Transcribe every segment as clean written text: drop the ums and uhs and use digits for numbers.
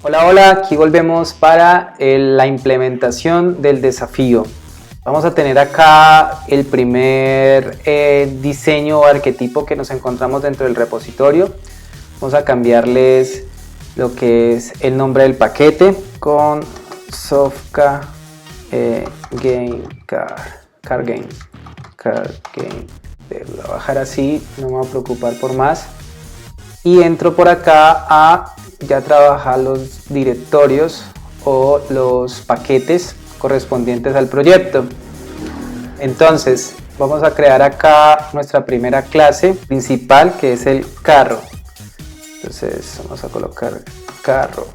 Hola, hola, aquí volvemos para la implementación del desafío. Vamos a tener acá el primer diseño o arquetipo que nos encontramos dentro del repositorio. Vamos a cambiarles lo que es el nombre del paquete con Sofka Game Car Game. Voy a bajar así, no me voy a preocupar por más. Y entro por acá a ya trabajar los directorios o los paquetes correspondientes al proyecto. Entonces vamos a crear acá nuestra primera clase principal, que es el carro. Entonces vamos a colocar carro.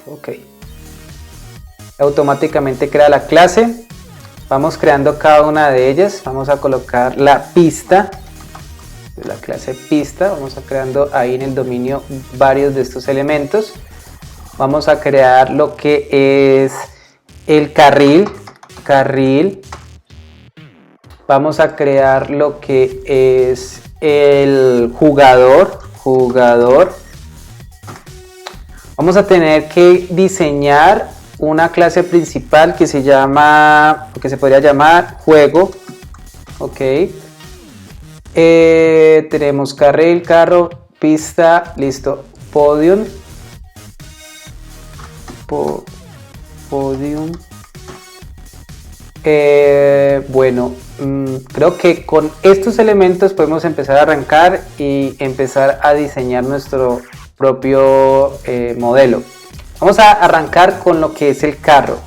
Ok, automáticamente crea la clase. Vamos creando cada una de ellas. Vamos a colocar la pista, la clase pista. Vamos a creando ahí en el dominio varios de estos elementos. Vamos a crear lo que es el carril. Vamos a crear lo que es el jugador. Vamos a tener que diseñar una clase principal que se podría llamar juego. Ok. Tenemos carril, carro, pista, listo. Podium. Bueno, creo que con estos elementos podemos empezar a arrancar y empezar a diseñar nuestro propio modelo. Vamos a arrancar con lo que es el carro.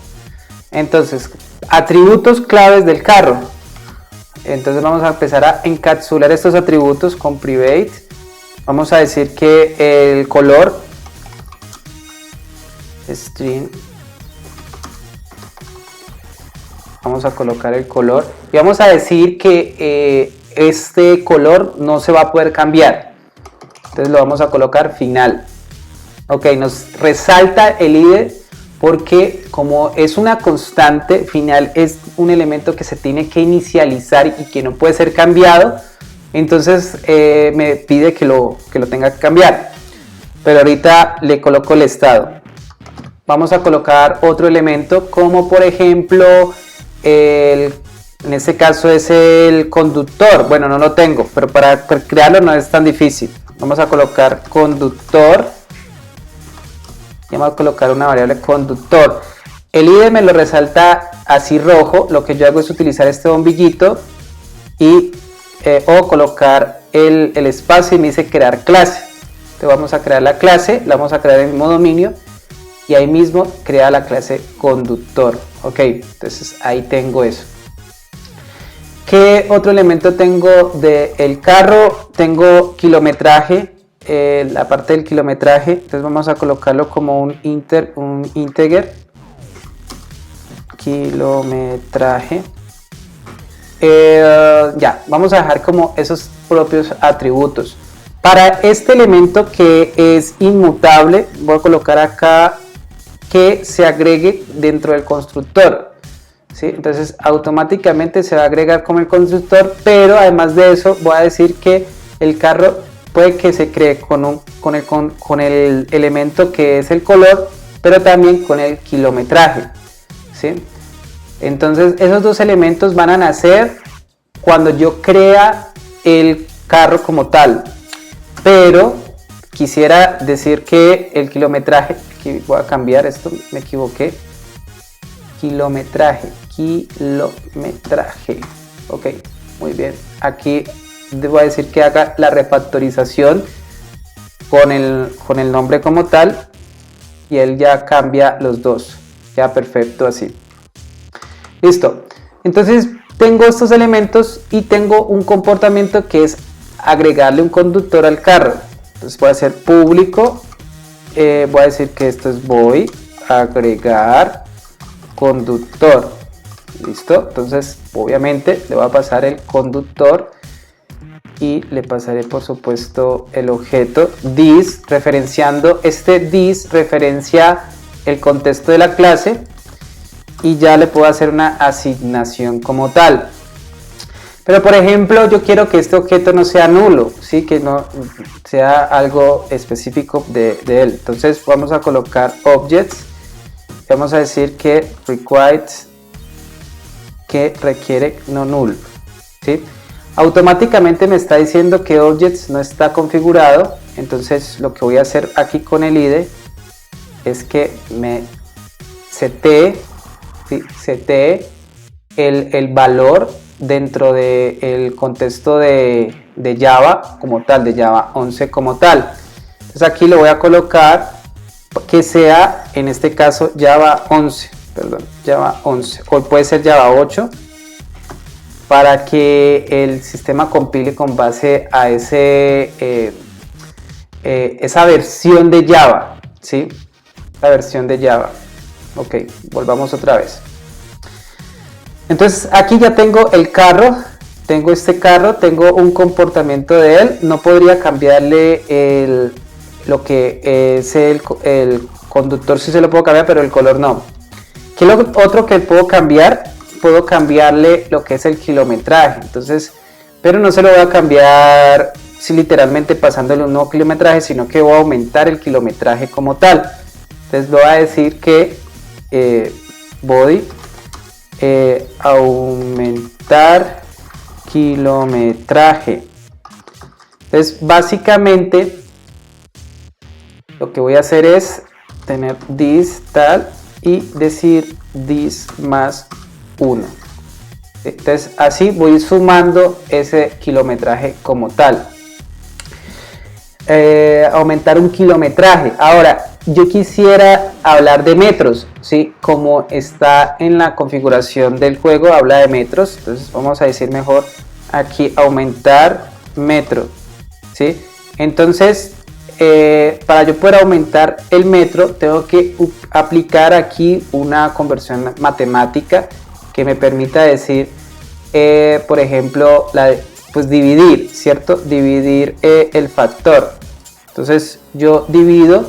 Entonces, atributos claves del carro. Entonces vamos a empezar a encapsular estos atributos con private. Vamos a decir que el color string. Vamos a colocar el color y vamos a decir que este color no se va a poder cambiar. Entonces lo vamos a colocar final. Ok, nos resalta el IDE porque como es una constante, final es un elemento que se tiene que inicializar y que no puede ser cambiado. Entonces me pide que lo tenga que cambiar. Pero ahorita le coloco el estado. Vamos a colocar otro elemento como por ejemplo en este caso es el conductor. Bueno, no lo tengo, pero para crearlo no es tan difícil. Vamos a colocar conductor. Y vamos a colocar una variable conductor. El IDE me lo resalta así rojo. Lo que yo hago es utilizar este bombillito y o colocar el espacio y me dice crear clase. Entonces vamos a crear la clase, la vamos a crear en el mismo dominio y ahí mismo crea la clase conductor. Ok, entonces ahí tengo eso. ¿Qué otro elemento tengo del carro? Tengo kilometraje. La parte del kilometraje, entonces vamos a colocarlo como un integer kilometraje. Ya, vamos a dejar como esos propios atributos. Para este elemento que es inmutable, voy a colocar acá que se agregue dentro del constructor. ¿Sí? Entonces automáticamente se va a agregar como el constructor, pero además de eso voy a decir que el carro puede que se cree con el elemento que es el color, pero también con el kilometraje. ¿Sí? Entonces esos dos elementos van a nacer cuando yo crea el carro como tal. Pero quisiera decir que el kilometraje, aquí voy a cambiar esto, me equivoqué. Kilometraje. Ok, muy bien. Aquí voy a decir que haga la refactorización con el nombre como tal y él ya cambia los dos. Ya perfecto así. Listo. Entonces tengo estos elementos y tengo un comportamiento que es agregarle un conductor al carro. Entonces voy a hacer público. Voy a decir que esto es voy a agregar conductor. Listo. Entonces obviamente le voy a pasar el conductor y le pasaré por supuesto el objeto this, referenciando este this referencia el contexto de la clase y ya le puedo hacer una asignación como tal. Pero por ejemplo, yo quiero que este objeto no sea nulo, ¿sí? Que no sea algo específico de él. Entonces vamos a colocar objects. Vamos a decir que requires, que requiere no null, ¿sí? Automáticamente me está diciendo que objects no está configurado. Entonces lo que voy a hacer aquí con el IDE es que me setee, ¿sí? Setee el valor dentro del contexto de Java como tal, de Java 11 como tal. Entonces aquí lo voy a colocar que sea, en este caso, Java 11, perdón, Java 11, o puede ser Java 8, para que el sistema compile con base a esa versión de Java, ¿sí? La versión de Java. Ok, volvamos otra vez. Entonces aquí ya tengo el carro, tengo este carro, tengo un comportamiento de él, no podría cambiarle lo que es el conductor, sí se lo puedo cambiar, pero el color no. ¿Qué es lo otro que puedo cambiar? Puedo cambiarle lo que es el kilometraje, entonces, pero no se lo voy a cambiar si literalmente pasándole un nuevo kilometraje, sino que voy a aumentar el kilometraje como tal. Entonces voy a decir que body aumentar kilometraje. Entonces básicamente lo que voy a hacer es tener this tal y decir this más 1. Entonces así voy sumando ese kilometraje como tal. Aumentar un kilometraje. Ahora yo quisiera hablar de metros, ¿sí? Como está en la configuración del juego, habla de metros. Entonces vamos a decir mejor aquí aumentar metro, ¿sí? Entonces para yo poder aumentar el metro tengo que aplicar aquí una conversión matemática que me permita decir por ejemplo pues dividir, ¿cierto? Dividir el factor. Entonces yo divido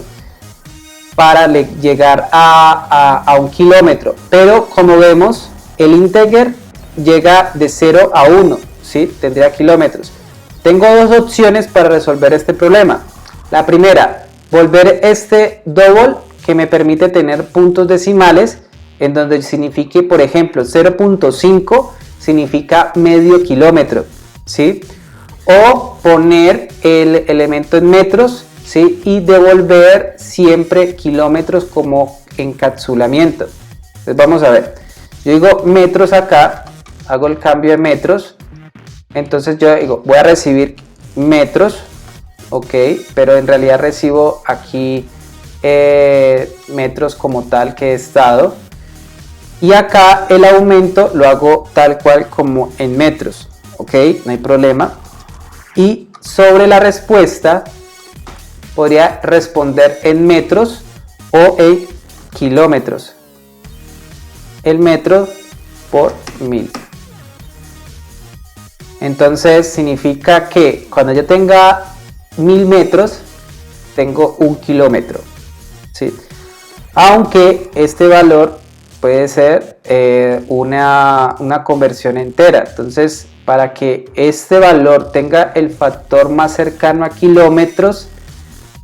para llegar a un kilómetro, pero como vemos el integer llega de 0 a 1, ¿sí? Tendría kilómetros. Tengo dos opciones para resolver este problema. La primera, volver este double que me permite tener puntos decimales en donde signifique, por ejemplo, 0.5 significa medio kilómetro, ¿sí? O poner el elemento en metros, ¿sí? Y devolver siempre kilómetros como encapsulamiento. Entonces vamos a ver, yo digo metros acá, hago el cambio de metros, entonces yo digo voy a recibir metros, ok, pero en realidad recibo aquí metros como tal que he estado, y acá el aumento lo hago tal cual como en metros, ok, no hay problema. Y sobre la respuesta podría responder en metros o en kilómetros. El metro por 1000. Entonces significa que cuando yo tenga 1000 metros, tengo 1 kilómetro, ¿sí? Aunque este valor puede ser una conversión entera. Entonces, para que este valor tenga el factor más cercano a kilómetros,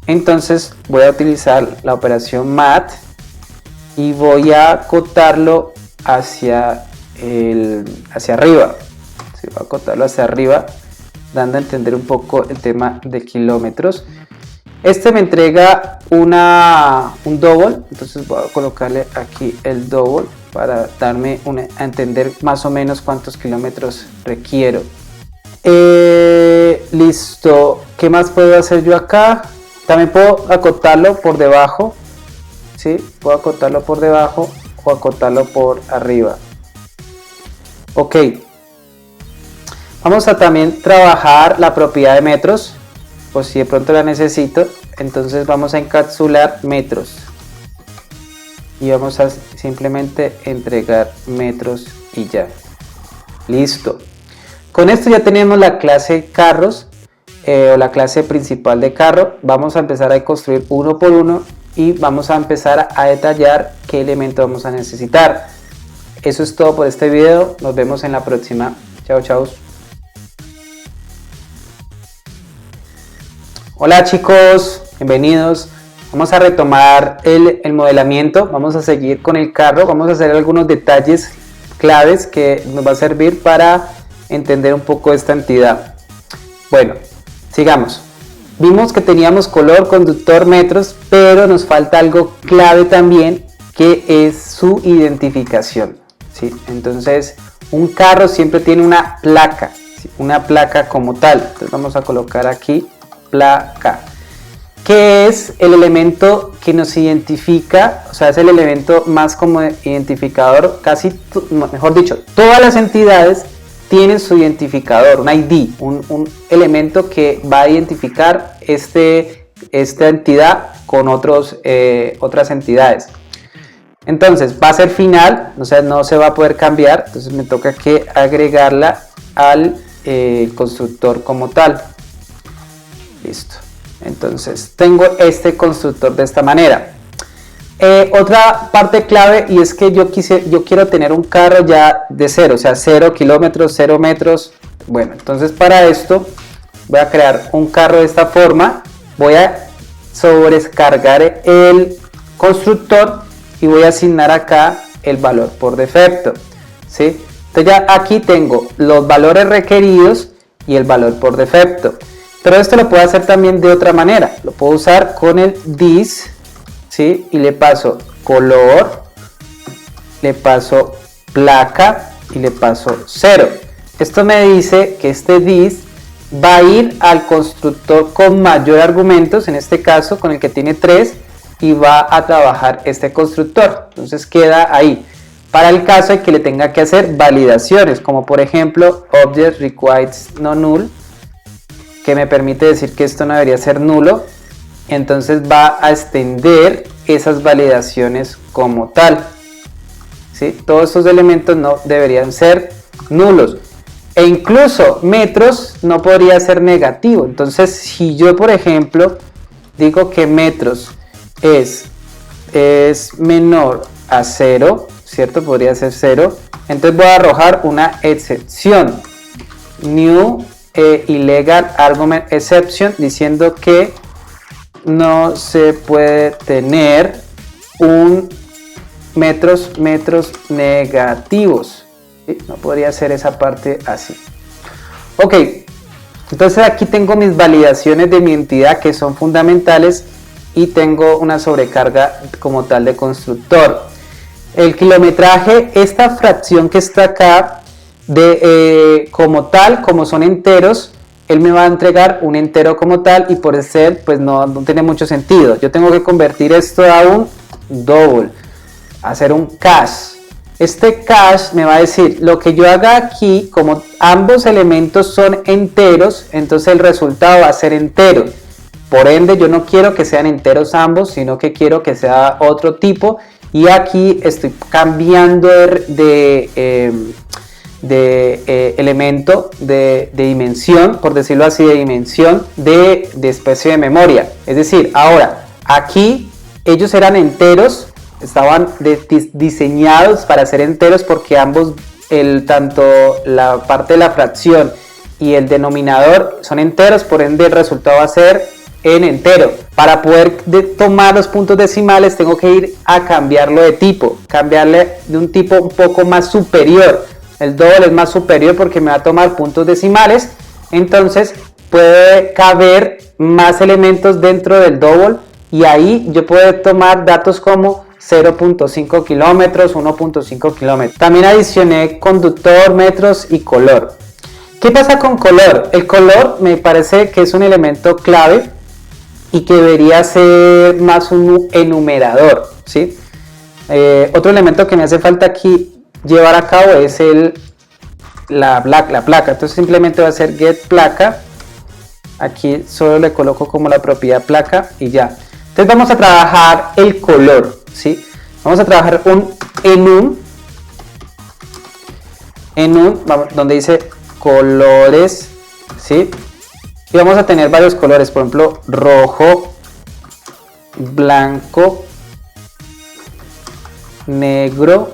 entonces voy a utilizar la operación mat y voy a acotarlo hacia arriba. Sí, voy a acotarlo hacia arriba, dando a entender un poco el tema de kilómetros. Este me entrega un double, entonces voy a colocarle aquí el double para darme a entender más o menos cuántos kilómetros requiero. Listo, ¿qué más puedo hacer yo acá? También puedo acotarlo por debajo, ¿sí? Puedo acotarlo por debajo o acotarlo por arriba. Ok, vamos a también trabajar la propiedad de metros, por si de pronto la necesito. Entonces vamos a encapsular metros y vamos a simplemente entregar metros y ya. Listo. Con esto ya tenemos la clase carros o la clase principal de carro. Vamos a empezar a construir uno por uno y vamos a empezar a detallar qué elemento vamos a necesitar. Eso es todo por este video. Nos vemos en la próxima. Chao, chao. Hola chicos, bienvenidos. Vamos a retomar el modelamiento, vamos a seguir con el carro, vamos a hacer algunos detalles claves que nos va a servir para entender un poco esta entidad. Bueno, sigamos. Vimos que teníamos color, conductor, metros, pero nos falta algo clave también, que es su identificación, ¿sí? Entonces, un carro siempre tiene una placa, ¿sí? Una placa como tal. Entonces vamos a colocar aquí placa, que es el elemento que nos identifica, o sea, es el elemento más como identificador, mejor dicho, todas las entidades tienen su identificador, un ID, un elemento que va a identificar esta entidad con otras entidades. Entonces va a ser final, o sea, no se va a poder cambiar, entonces me toca que agregarla al constructor como tal. Listo. Entonces tengo este constructor de esta manera. Otra parte clave, y es que yo quiero tener un carro ya de cero, o sea, 0 kilómetros, 0 metros. Bueno, entonces para esto voy a crear un carro de esta forma, voy a sobrecargar el constructor y voy a asignar acá el valor por defecto, ¿sí? Entonces ya aquí tengo los valores requeridos y el valor por defecto. Pero esto lo puedo hacer también de otra manera. Lo puedo usar con el this, ¿sí? Y le paso color, le paso placa y le paso 0. Esto me dice que este this va a ir al constructor con mayor argumentos, en este caso con el que tiene 3, y va a trabajar este constructor. Entonces queda ahí. Para el caso de que le tenga que hacer validaciones, como por ejemplo object requires no null, que me permite decir que esto no debería ser nulo, entonces va a extender esas validaciones como tal, ¿sí? Todos estos elementos no deberían ser nulos, e incluso metros no podría ser negativo. Entonces si yo por ejemplo digo que metros es menor a 0, ¿cierto? Podría ser 0, entonces voy a arrojar una excepción, new illegal argument exception, diciendo que no se puede tener un metros negativos, ¿sí? No podría ser esa parte así. Ok, entonces aquí tengo mis validaciones de mi entidad que son fundamentales y tengo una sobrecarga como tal de constructor. El kilometraje, esta fracción que está acá, como tal, como son enteros, él me va a entregar un entero como tal, y por ser, pues no tiene mucho sentido. Yo tengo que convertir esto a un double, hacer un cache. Este cache me va a decir lo que yo haga aquí, como ambos elementos son enteros, entonces el resultado va a ser entero. Por ende, yo no quiero que sean enteros ambos, sino que quiero que sea otro tipo, y aquí estoy cambiando elemento de dimensión, por decirlo así, de dimensión de especie de memoria. Es decir, ahora aquí ellos eran enteros, estaban diseñados para ser enteros, porque ambos, tanto la parte de la fracción y el denominador son enteros, por ende el resultado va a ser en entero. Para poder tomar los puntos decimales tengo que ir a cambiarlo de tipo, cambiarle de un tipo un poco más superior. El double es más superior porque me va a tomar puntos decimales, entonces puede caber más elementos dentro del double, y ahí yo puedo tomar datos como 0.5 kilómetros, 1.5 kilómetros. También adicioné conductor, metros y color. ¿Qué pasa con color? El color me parece que es un elemento clave y que debería ser más un enumerador, ¿sí? Otro elemento que me hace falta aquí llevar a cabo es la placa. Entonces simplemente va a ser get placa. Aquí solo le coloco como la propiedad placa y ya. Entonces vamos a trabajar el color, ¿sí? Vamos a trabajar un enum, donde dice colores, ¿sí? Y vamos a tener varios colores, por ejemplo rojo, blanco, negro,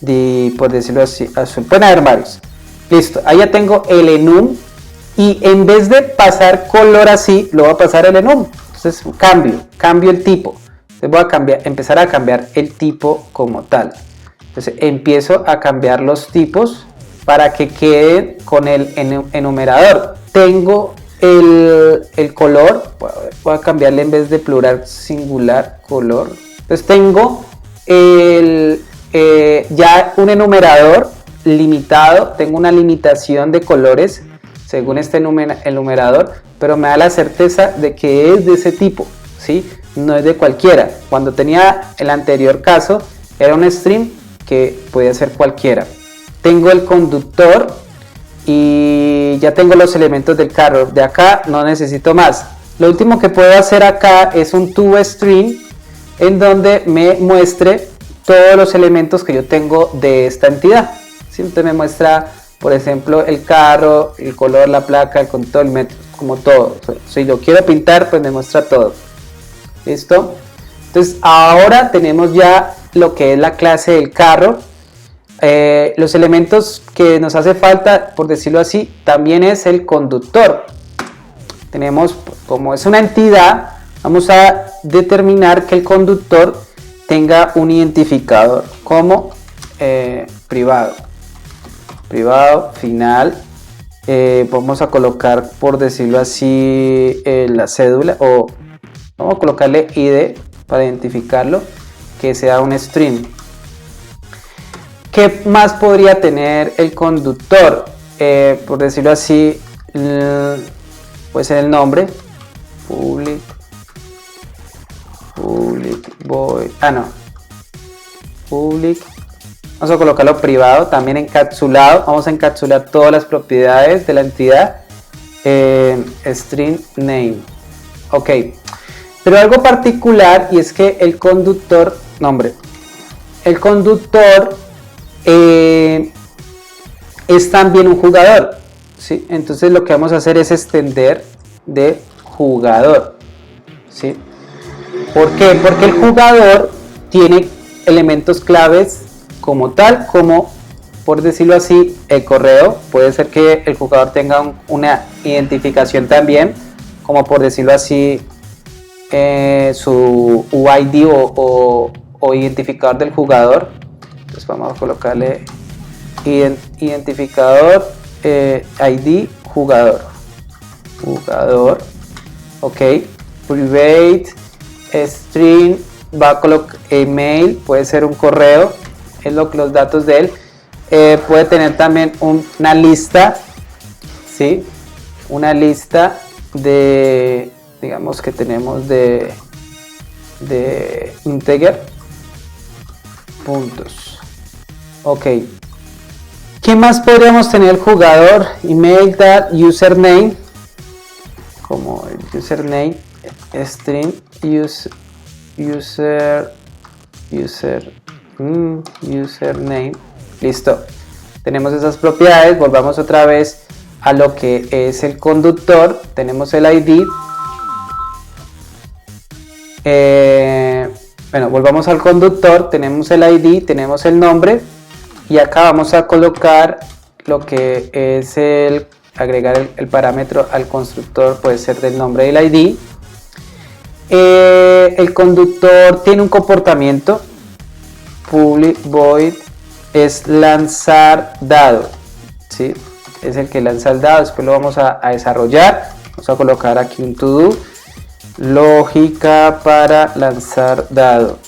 y por decirlo así, azul. Pueden haber varios. Listo, ahí ya tengo el enum y en vez de pasar color así, lo voy a pasar el enum. Entonces cambio el tipo. Entonces voy a empezar a cambiar el tipo como tal. Entonces empiezo a cambiar los tipos para que queden con el enumerador. Tengo el color, voy a cambiarle en vez de plural singular color. Entonces tengo ya un enumerador limitado, tengo una limitación de colores según este enumerador, pero me da la certeza de que es de ese tipo, ¿sí? No es de cualquiera. Cuando tenía el anterior caso, era un string que podía ser cualquiera. Tengo el conductor y ya tengo los elementos del carro. De acá no necesito más. Lo último que puedo hacer acá es un toString en donde me muestre todos los elementos que yo tengo de esta entidad. Siempre me muestra, por ejemplo, el carro, el color, la placa, el control, como todo. Si lo quiero pintar, pues me muestra todo. ¿Listo? Entonces ahora tenemos ya lo que es la clase del carro. Los elementos que nos hace falta, por decirlo así, también es el conductor. Tenemos, como es una entidad, vamos a determinar que el conductor tenga un identificador como privado final. Vamos a colocar, por decirlo así, la cédula, o vamos a colocarle ID para identificarlo, que sea un string. ¿Qué más podría tener el conductor? Por decirlo así, puede ser el nombre, public void, public, vamos a colocarlo privado, también encapsulado. Vamos a encapsular todas las propiedades de la entidad en string name. Ok, pero algo particular, y es que el conductor, el conductor es también un jugador, ¿sí? Entonces lo que vamos a hacer es extender de jugador, ¿sí? ¿Por qué? Porque el jugador tiene elementos claves como tal, como, por decirlo así, el correo. Puede ser que el jugador tenga una identificación también, como por decirlo así, su UID o identificador del jugador. Entonces vamos a colocarle identificador, ID, jugador, ok, private string, va a colocar email, puede ser un correo, es los datos de él. Puede tener también una lista, ¿sí? Una lista de, digamos que tenemos de integer puntos. Ok, ¿qué más podríamos tener el jugador? Email, username, como el username, string, username. Listo, tenemos esas propiedades. Volvamos otra vez a lo que es el conductor. Tenemos el ID. Bueno, volvamos al conductor. Tenemos el ID, tenemos el nombre, y acá vamos a colocar lo que es agregar el parámetro al constructor, puede ser del nombre del ID. El conductor tiene un comportamiento, public void es lanzar dado, ¿sí? Es el que lanza el dado. Después lo vamos a desarrollar. Vamos a colocar aquí un to do, lógica para lanzar dado.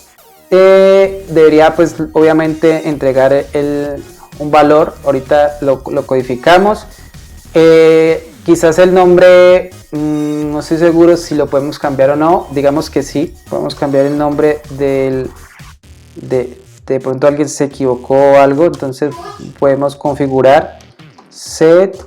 Debería, pues, obviamente entregar un valor. Ahorita lo codificamos. Quizás el nombre, no estoy seguro si lo podemos cambiar o no. Digamos que sí, podemos cambiar el nombre de pronto alguien se equivocó o algo, entonces podemos configurar set.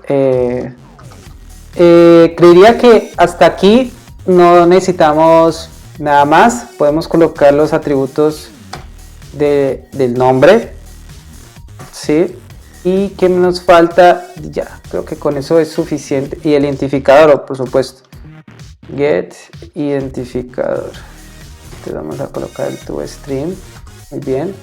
Creería que hasta aquí no necesitamos nada más. Podemos colocar los atributos del nombre, ¿sí? Y que nos falta, ya creo que con eso es suficiente. Y el identificador, por supuesto, get identificador. Entonces vamos a colocar el toString. Muy bien,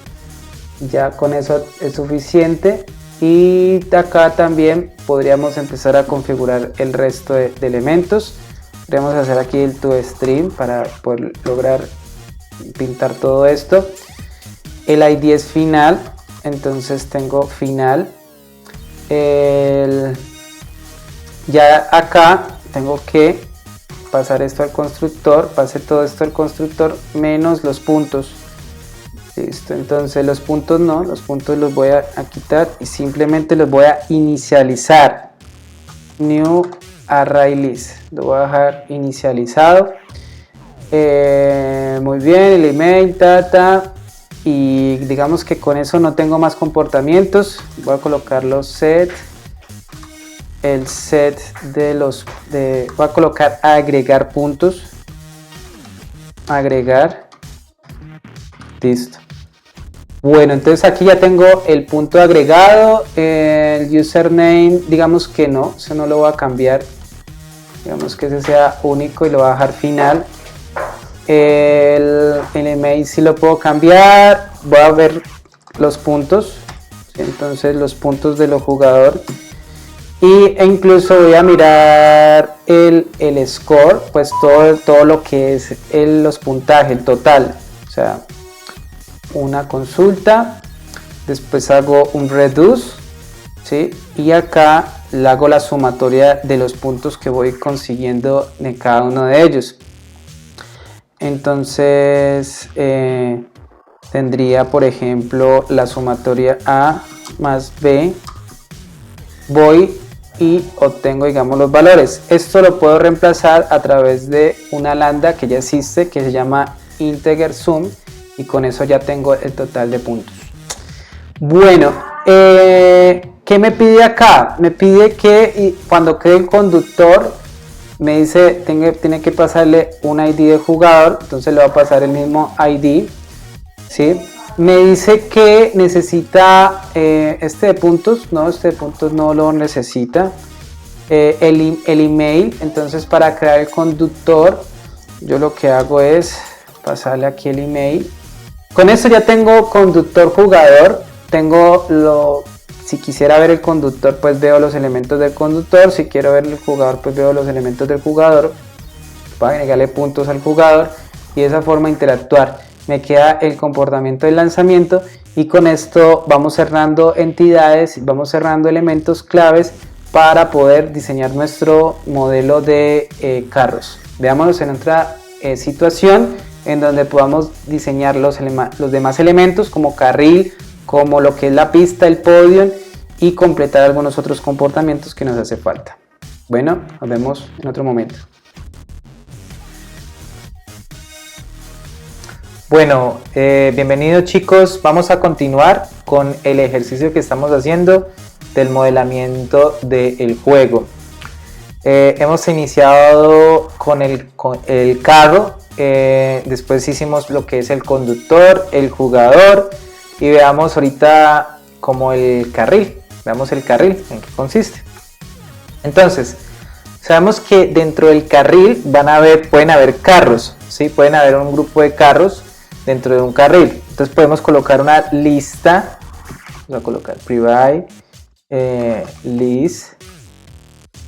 ya con eso es suficiente. y de acá también podríamos empezar a configurar el resto de elementos. Podríamos hacer aquí el toString para poder lograr pintar todo esto. El ID es final, entonces tengo final. Ya acá tengo que pasar esto al constructor, pase todo esto al constructor menos los puntos. Listo, entonces los puntos no, los puntos los voy a quitar y simplemente los voy a inicializar. New array list, lo voy a dejar inicializado. Muy bien, el email, data, y digamos que con eso no tengo más comportamientos. Voy a colocar los set, el set voy a colocar agregar puntos, agregar, listo. Bueno, entonces aquí ya tengo el punto agregado, el username, digamos que no, eso no lo voy a cambiar, digamos que ese sea único y lo voy a dejar final. El email sí lo puedo cambiar, voy a ver los puntos, entonces los puntos de los jugadores, e incluso voy a mirar el score, pues todo lo que es los puntajes, el total, o sea, una consulta, después hago un reduce, ¿sí? Y acá le hago la sumatoria de los puntos que voy consiguiendo de cada uno de ellos. Entonces tendría, por ejemplo, la sumatoria A más B, voy y obtengo, digamos, los valores. Esto lo puedo reemplazar a través de una lambda que ya existe, que se llama integer sum, y con eso ya tengo el total de puntos. Bueno, ¿qué me pide acá? Me pide que cuando cree el conductor, me dice tiene que pasarle un ID de jugador, entonces le va a pasar el mismo ID, ¿sí? Me dice que necesita este de puntos no lo necesita, el email. Entonces para crear el conductor yo lo que hago es pasarle aquí el email. Con esto ya tengo conductor jugador, si quisiera ver el conductor, pues veo los elementos del conductor. Si quiero ver el jugador, pues veo los elementos del jugador. Para agregarle puntos al jugador y de esa forma interactuar. Me queda el comportamiento del lanzamiento y con esto vamos cerrando entidades, vamos cerrando elementos claves para poder diseñar nuestro modelo de carros. Veámoslos en otra situación en donde podamos diseñar los demás elementos como carril, como lo que es la pista, el podio, y completar algunos otros comportamientos que nos hace falta. Bueno, nos vemos en otro momento. Bueno, bienvenidos chicos, vamos a continuar con el ejercicio que estamos haciendo del modelamiento del juego. Hemos iniciado con el carro, después hicimos lo que es el conductor, el jugador, y veamos ahorita como el carril. Veamos el carril, en qué consiste. Entonces, sabemos que dentro del carril pueden haber carros, ¿sí? Pueden haber un grupo de carros dentro de un carril. Entonces podemos colocar una lista. Vamos a colocar private list.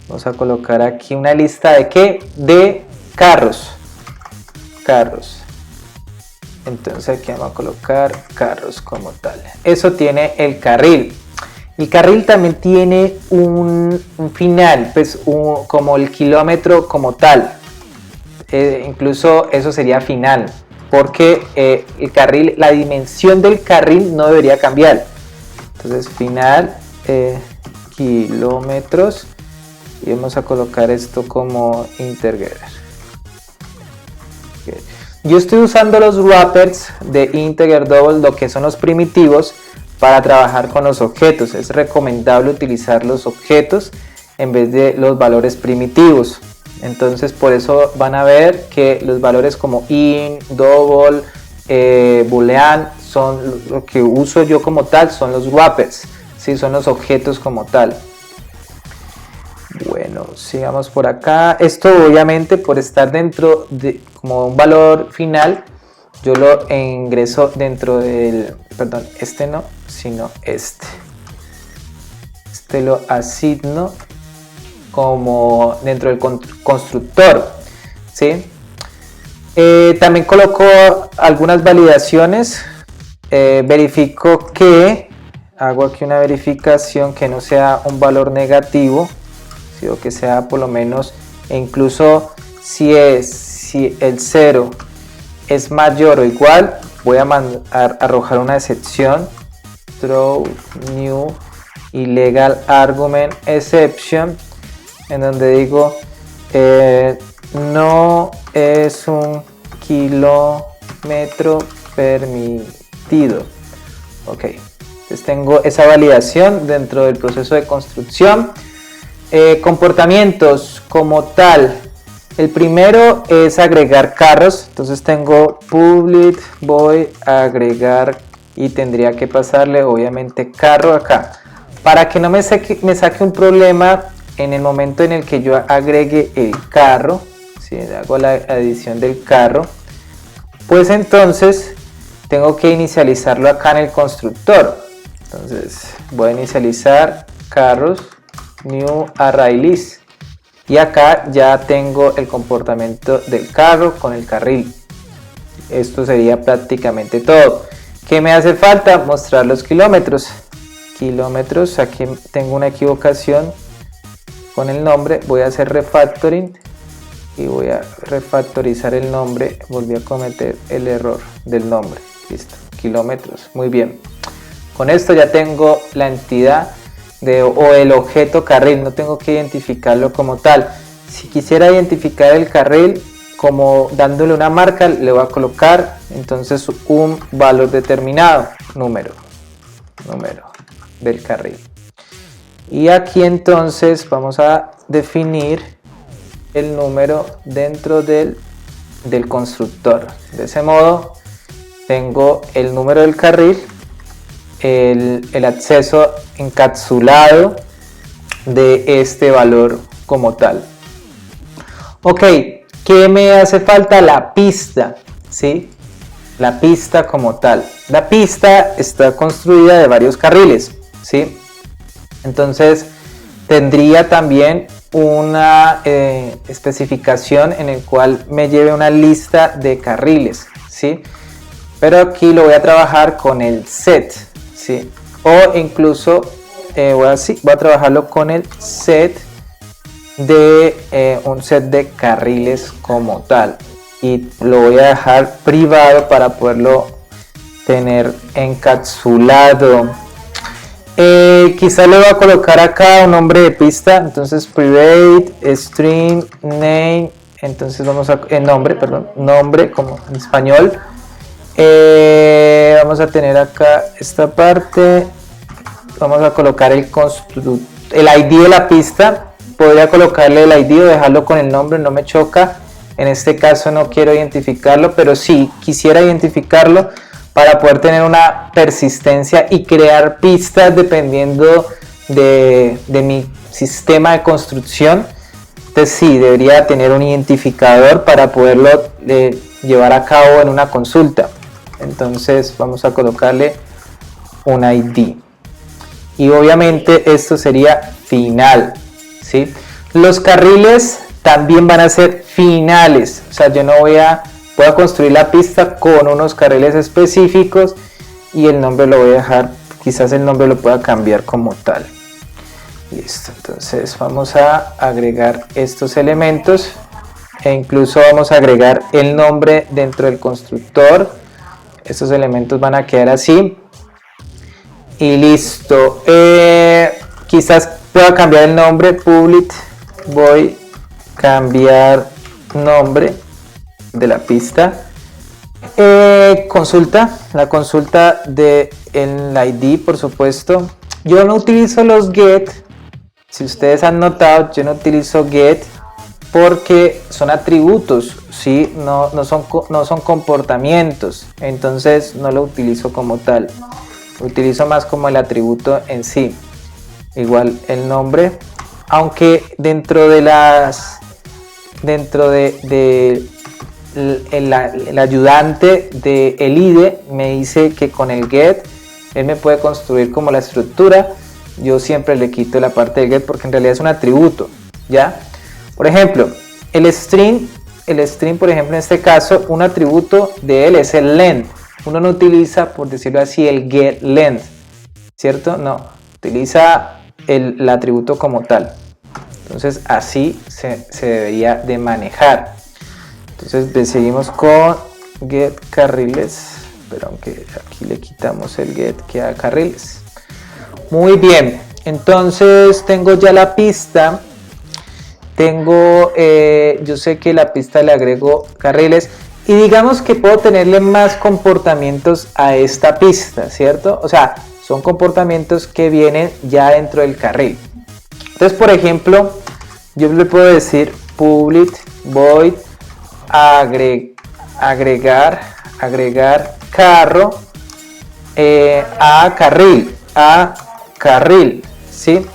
Vamos a colocar aquí una lista de ¿qué? De carros. Entonces aquí vamos a colocar carros como tal. Eso tiene el carril. El carril también tiene un final, pues como el kilómetro como tal. Incluso eso sería final, porque el carril, la dimensión del carril no debería cambiar. Entonces final kilómetros, y vamos a colocar esto como integer. Yo estoy usando los wrappers de integer double, lo que son los primitivos, para trabajar con los objetos. Es recomendable utilizar los objetos en vez de los valores primitivos. Entonces por eso van a ver que los valores como int, double, boolean, son lo que uso yo como tal, son los wrappers, ¿sí? Son los objetos como tal. Bueno, sigamos por acá. Esto obviamente por estar dentro de como un valor final, yo lo ingreso dentro del, perdón, este no, sino este. este lo asigno como dentro del constructor, ¿sí? También coloco algunas validaciones, verifico que, hago aquí una verificación que no sea un valor negativo, ¿sí? O que sea por lo menos, e incluso si el 0 es mayor o igual, voy a arrojar una excepción, throw new illegal argument exception, en donde digo no es un kilómetro permitido. Ok, entonces tengo esa validación dentro del proceso de construcción. Comportamientos como tal, el primero es agregar carros, entonces tengo public voy a agregar y tendría que pasarle obviamente carro acá para que no me saque un problema en el momento en el que yo agregue el carro. Si hago la adición del carro, pues entonces tengo que inicializarlo acá en el constructor. Entonces voy a inicializar carros new array list y acá ya tengo el comportamiento del carro con el carril. Esto sería prácticamente todo. ¿Qué me hace falta? Mostrar los kilómetros. Aquí tengo una equivocación con el nombre, voy a hacer refactoring y voy a refactorizar el nombre, volví a cometer el error del nombre, listo, kilómetros, muy bien. Con esto ya tengo la entidad o el objeto carril, no tengo que identificarlo como tal. Si quisiera identificar el carril como dándole una marca, le voy a colocar entonces un valor determinado, número del carril. Y aquí entonces vamos a definir el número dentro del constructor. De ese modo tengo el número del carril, el acceso encapsulado de este valor como tal. Ok, ¿qué me hace falta? La pista, ¿sí? La pista como tal. La pista está construida de varios carriles, ¿sí? Entonces tendría también una especificación en el cual me lleve una lista de carriles, ¿sí? Pero aquí lo voy a trabajar con el set, ¿sí? O incluso voy a trabajarlo con el set de un set de carriles como tal, y lo voy a dejar privado para poderlo tener encapsulado. Quizá le voy a colocar acá un nombre de pista, entonces private string name, entonces vamos a nombre como en español. Vamos a tener acá esta parte, vamos a colocar el ID de la pista. Podría colocarle el ID o dejarlo con el nombre, no me choca. En este caso no quiero identificarlo, pero sí quisiera identificarlo para poder tener una persistencia y crear pistas dependiendo de mi sistema de construcción. Entonces sí, debería tener un identificador para poderlo llevar a cabo en una consulta. Entonces vamos a colocarle un ID. Y obviamente esto sería final, ¿sí? Los carriles también van a ser finales, o sea, yo no voy a construir la pista con unos carriles específicos y el nombre lo voy a dejar, quizás el nombre lo pueda cambiar como tal. Listo, entonces vamos a agregar estos elementos e incluso vamos a agregar el nombre dentro del constructor. Estos elementos van a quedar así y listo. Quizás pueda cambiar el nombre, public voy a cambiar nombre de la pista. La consulta del ID, por supuesto. Yo no utilizo los get, si ustedes han notado, yo no utilizo get porque son atributos, ¿sí? no son comportamientos, entonces no lo utilizo como tal, lo utilizo más como el atributo en sí. Igual el nombre, aunque dentro de el ayudante del IDE me dice que con el get él me puede construir como la estructura yo siempre le quito la parte del get porque en realidad es un atributo, ¿ya? Por ejemplo, el string, por ejemplo, en este caso, un atributo de él es el length. Uno no utiliza, por decirlo así, el get length, ¿cierto? No, utiliza el atributo como tal. Entonces así se debería de manejar. Entonces seguimos con get carriles, pero aunque aquí le quitamos el get, queda carriles. Muy bien, entonces tengo ya la pista. Yo sé que la pista le agrego carriles y digamos que puedo tenerle más comportamientos a esta pista, ¿cierto? O sea, son comportamientos que vienen ya dentro del carril. Entonces, por ejemplo, yo le puedo decir public void agregar carro a carril, ¿sí?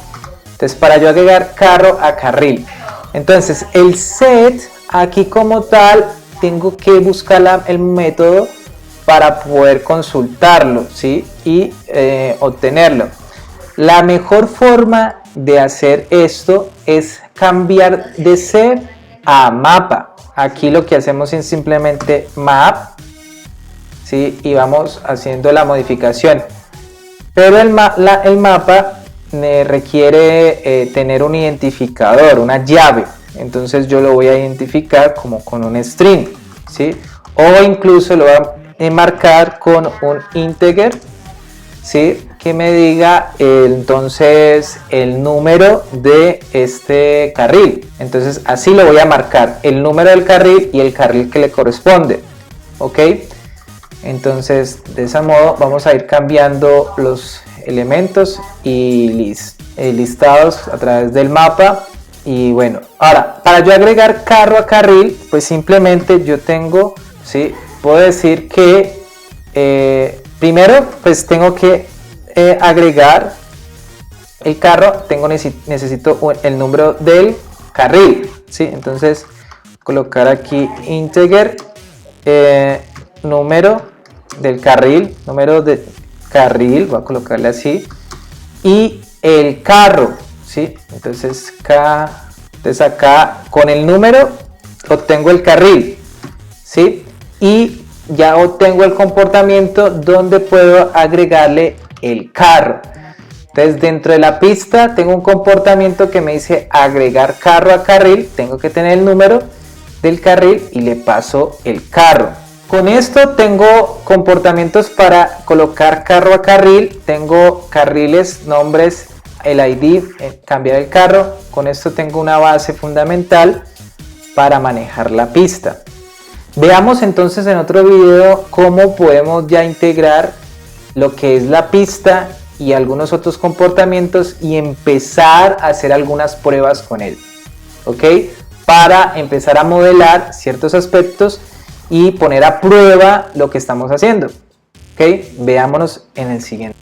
Entonces, para yo agregar carro a carril, entonces el set aquí como tal tengo que buscar el método para poder consultarlo, ¿sí? Y obtenerlo. La mejor forma de hacer esto es cambiar de set a mapa. Aquí lo que hacemos es simplemente map, ¿sí? Y vamos haciendo la modificación. Pero el mapa requiere tener un identificador, una llave. Entonces yo lo voy a identificar como con un string, ¿sí? O incluso lo voy a marcar con un integer, ¿sí? Que me diga entonces el número de este carril. Entonces así lo voy a marcar, el número del carril y el carril que le corresponde, ¿ok? Entonces de ese modo vamos a ir cambiando los elementos y listados a través del mapa. Y bueno, ahora para yo agregar carro a carril, pues simplemente yo tengo, ¿sí? Puedo decir que primero pues tengo que agregar el carro, necesito el número del carril, ¿sí? Entonces colocar aquí integer número del carril, voy a colocarle así, y el carro, ¿sí? Entonces acá con el número obtengo el carril, ¿sí? Y ya obtengo el comportamiento donde puedo agregarle el carro. Entonces dentro de la pista tengo un comportamiento que me dice agregar carro a carril, tengo que tener el número del carril y le paso el carro. Con esto tengo comportamientos para colocar carro a carril, tengo carriles, nombres, el ID, cambiar el carro. Con esto tengo una base fundamental para manejar la pista. Veamos entonces en otro video cómo podemos ya integrar lo que es la pista y algunos otros comportamientos y empezar a hacer algunas pruebas con él, ¿ok? Para empezar a modelar ciertos aspectos y poner a prueba lo que estamos haciendo, ¿ok? Veámonos en el siguiente.